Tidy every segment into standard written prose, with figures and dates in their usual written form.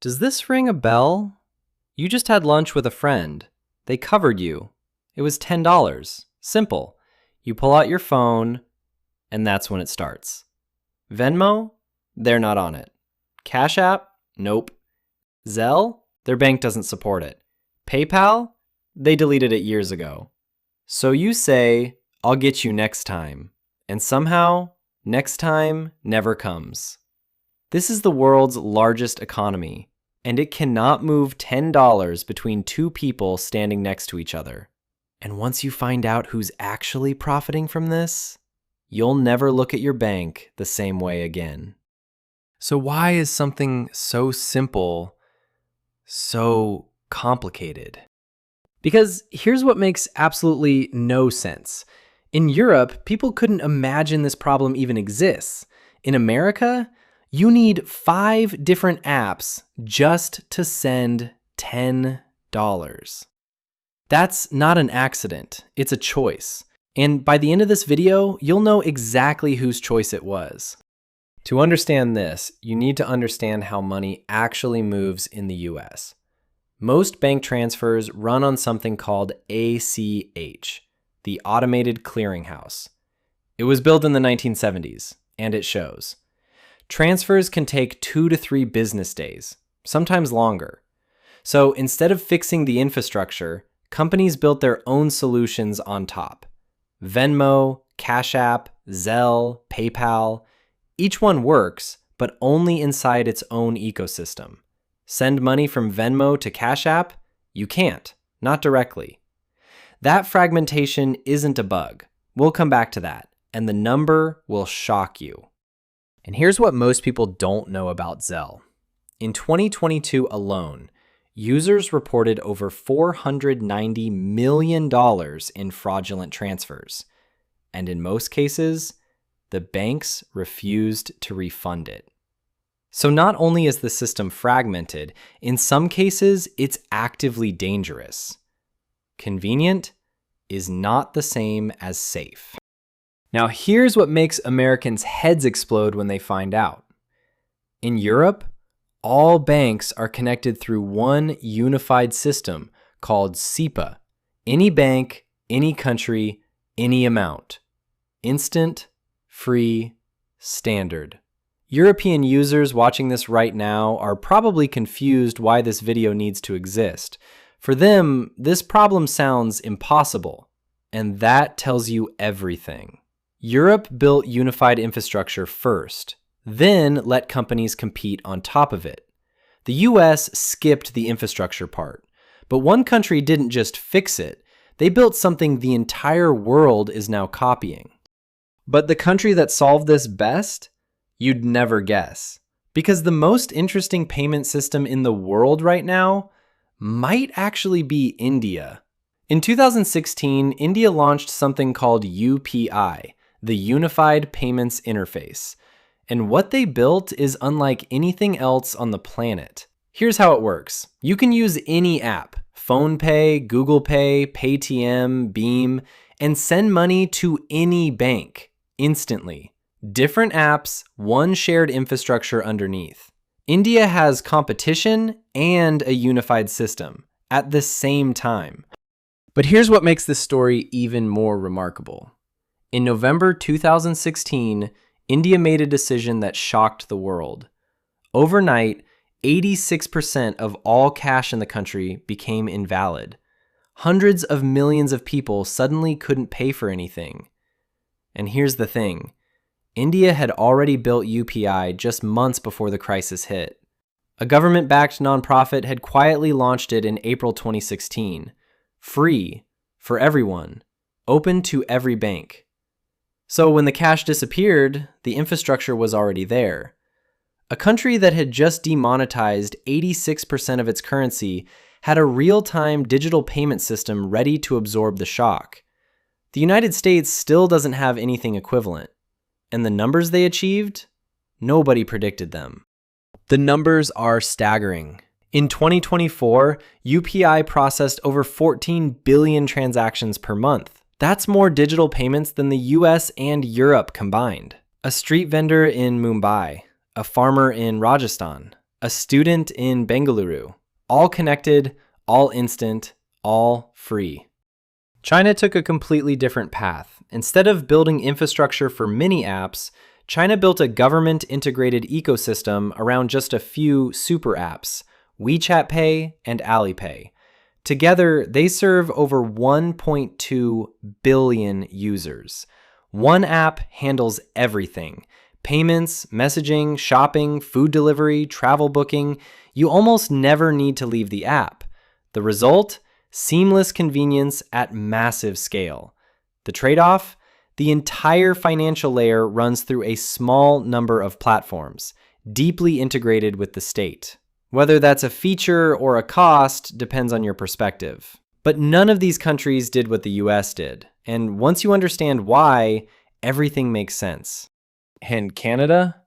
Does this ring a bell? You just had lunch with a friend. They covered you. It was $10. Simple. You pull out your phone, and that's when it starts. Venmo? They're not on it. Cash App? Nope. Zelle? Their bank doesn't support it. PayPal? They deleted it years ago. So you say, I'll get you next time. And somehow, next time never comes. This is the world's largest economy, and it cannot move $10 between two people standing next to each other. And once you find out who's actually profiting from this, you'll never look at your bank the same way again. So why is something so simple so complicated? Because here's what makes absolutely no sense. In Europe, people couldn't imagine this problem even exists. In America, you need 5 different apps just to send $10. That's not an accident, it's a choice. And by the end of this video, you'll know exactly whose choice it was. To understand this, you need to understand how money actually moves in the US. Most bank transfers run on something called ACH, the Automated Clearinghouse. It was built in the 1970s, and it shows. Transfers can take 2 to 3 business days, sometimes longer. So instead of fixing the infrastructure, companies built their own solutions on top. Venmo, Cash App, Zelle, PayPal. Each one works, but only inside its own ecosystem. Send money from Venmo to Cash App? You can't, not directly. That fragmentation isn't a bug. We'll come back to that, and the number will shock you. And here's what most people don't know about Zelle. In 2022 alone, users reported over $490 million in fraudulent transfers. And in most cases, the banks refused to refund it. So not only is the system fragmented, in some cases, it's actively dangerous. Convenient is not the same as safe. Now here's what makes Americans' heads explode when they find out. In Europe, all banks are connected through one unified system called SEPA. Any bank, any country, any amount. Instant, free, standard. European users watching this right now are probably confused why this video needs to exist. For them, this problem sounds impossible, and that tells you everything. Europe built unified infrastructure first, then let companies compete on top of it. The US skipped the infrastructure part, but one country didn't just fix it, they built something the entire world is now copying. But the country that solved this best? You'd never guess. Because the most interesting payment system in the world right now might actually be India. In 2016, India launched something called UPI, the Unified Payments Interface. And what they built is unlike anything else on the planet. Here's how it works. You can use any app, PhonePay, Google Pay, Paytm, Beam, and send money to any bank instantly. Different apps, one shared infrastructure underneath. India has competition and a unified system at the same time. But here's what makes this story even more remarkable. In November 2016, India made a decision that shocked the world. Overnight, 86% of all cash in the country became invalid. Hundreds of millions of people suddenly couldn't pay for anything. And here's the thing. India had already built UPI just months before the crisis hit. A government-backed nonprofit had quietly launched it in April 2016. Free, for everyone, open to every bank. So when the cash disappeared, the infrastructure was already there. A country that had just demonetized 86% of its currency had a real-time digital payment system ready to absorb the shock. The United States still doesn't have anything equivalent. And the numbers they achieved? Nobody predicted them. The numbers are staggering. In 2024, UPI processed over 14 billion transactions per month. That's more digital payments than the US and Europe combined. A street vendor in Mumbai, a farmer in Rajasthan, a student in Bengaluru. All connected, all instant, all free. China took a completely different path. Instead of building infrastructure for mini apps, China built a government-integrated ecosystem around just a few super apps, WeChat Pay and Alipay. Together, they serve over 1.2 billion users. One app handles everything: payments, messaging, shopping, food delivery, travel booking. You almost never need to leave the app. The result? Seamless convenience at massive scale. The trade-off? The entire financial layer runs through a small number of platforms, deeply integrated with the state. Whether that's a feature or a cost depends on your perspective. But none of these countries did what the US did. And once you understand why, everything makes sense. And Canada?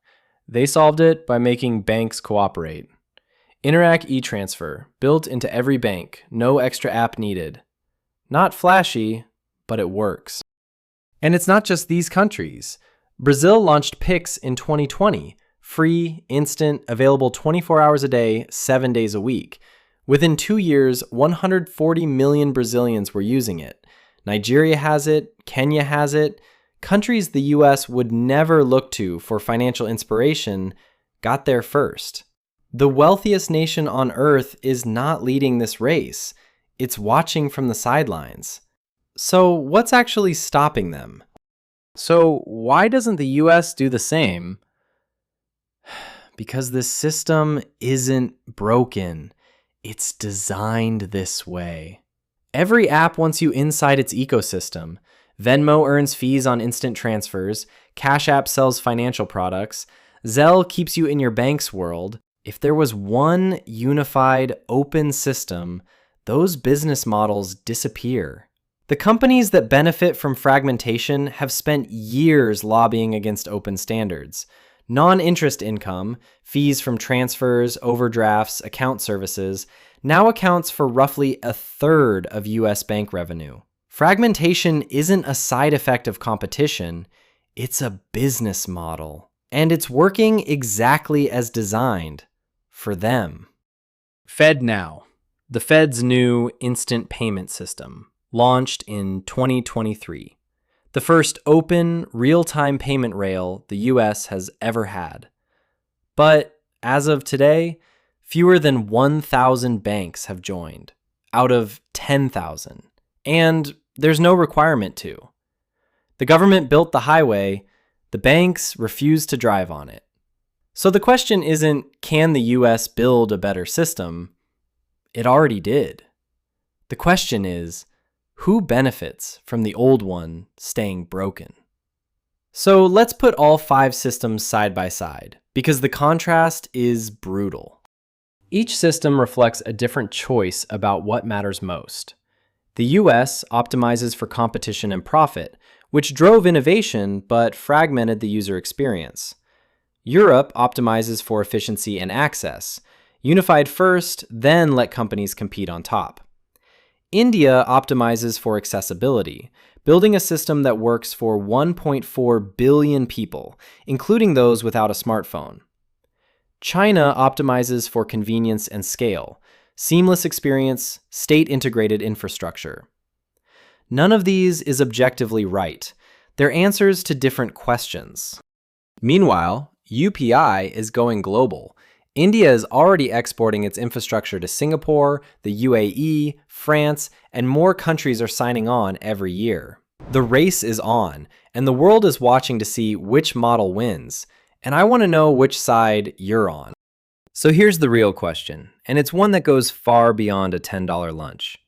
They solved it by making banks cooperate. Interac e-transfer, built into every bank, no extra app needed. Not flashy, but it works. And it's not just these countries. Brazil launched Pix in 2020, free, instant, available 24 hours a day, 7 days a week. Within 2 years, 140 million Brazilians were using it. Nigeria has it, Kenya has it. Countries the US would never look to for financial inspiration got there first. The wealthiest nation on earth is not leading this race. It's watching from the sidelines. So what's actually stopping them? So why doesn't the US do the same? Because this system isn't broken. It's designed this way. Every app wants you inside its ecosystem. Venmo earns fees on instant transfers. Cash App sells financial products. Zelle keeps you in your bank's world. If there was one unified, open system, those business models disappear. The companies that benefit from fragmentation have spent years lobbying against open standards. Non-interest income, fees from transfers, overdrafts, account services, now accounts for roughly a third of US bank revenue. Fragmentation isn't a side effect of competition, it's a business model. And it's working exactly as designed. For them. FedNow, the Fed's new instant payment system, launched in 2023. The first open, real-time payment rail the US has ever had. But as of today, fewer than 1,000 banks have joined, out of 10,000. And there's no requirement to. The government built the highway, the banks refuse to drive on it. So the question isn't, can the US build a better system? It already did. The question is, who benefits from the old one staying broken? So let's put all 5 systems side by side, because the contrast is brutal. Each system reflects a different choice about what matters most. The US optimizes for competition and profit, which drove innovation but fragmented the user experience. Europe optimizes for efficiency and access, unified first, then let companies compete on top. India optimizes for accessibility, building a system that works for 1.4 billion people, including those without a smartphone. China optimizes for convenience and scale, seamless experience, state-integrated infrastructure. None of these is objectively right. They're answers to different questions. Meanwhile, UPI is going global. India is already exporting its infrastructure to Singapore, the UAE, France, and more countries are signing on every year. The race is on, and the world is watching to see which model wins. And I want to know which side you're on. So here's the real question, and it's one that goes far beyond a $10 lunch.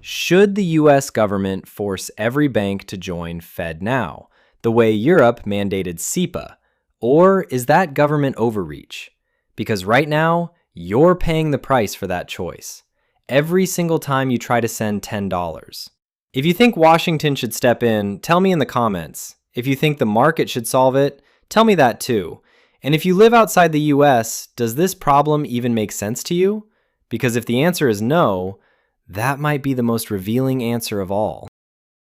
Should the US government force every bank to join FedNow, the way Europe mandated SEPA? Or is that government overreach? Because right now, you're paying the price for that choice. Every single time you try to send $10. If you think Washington should step in, tell me in the comments. If you think the market should solve it, tell me that too. And if you live outside the US, does this problem even make sense to you? Because if the answer is no, that might be the most revealing answer of all.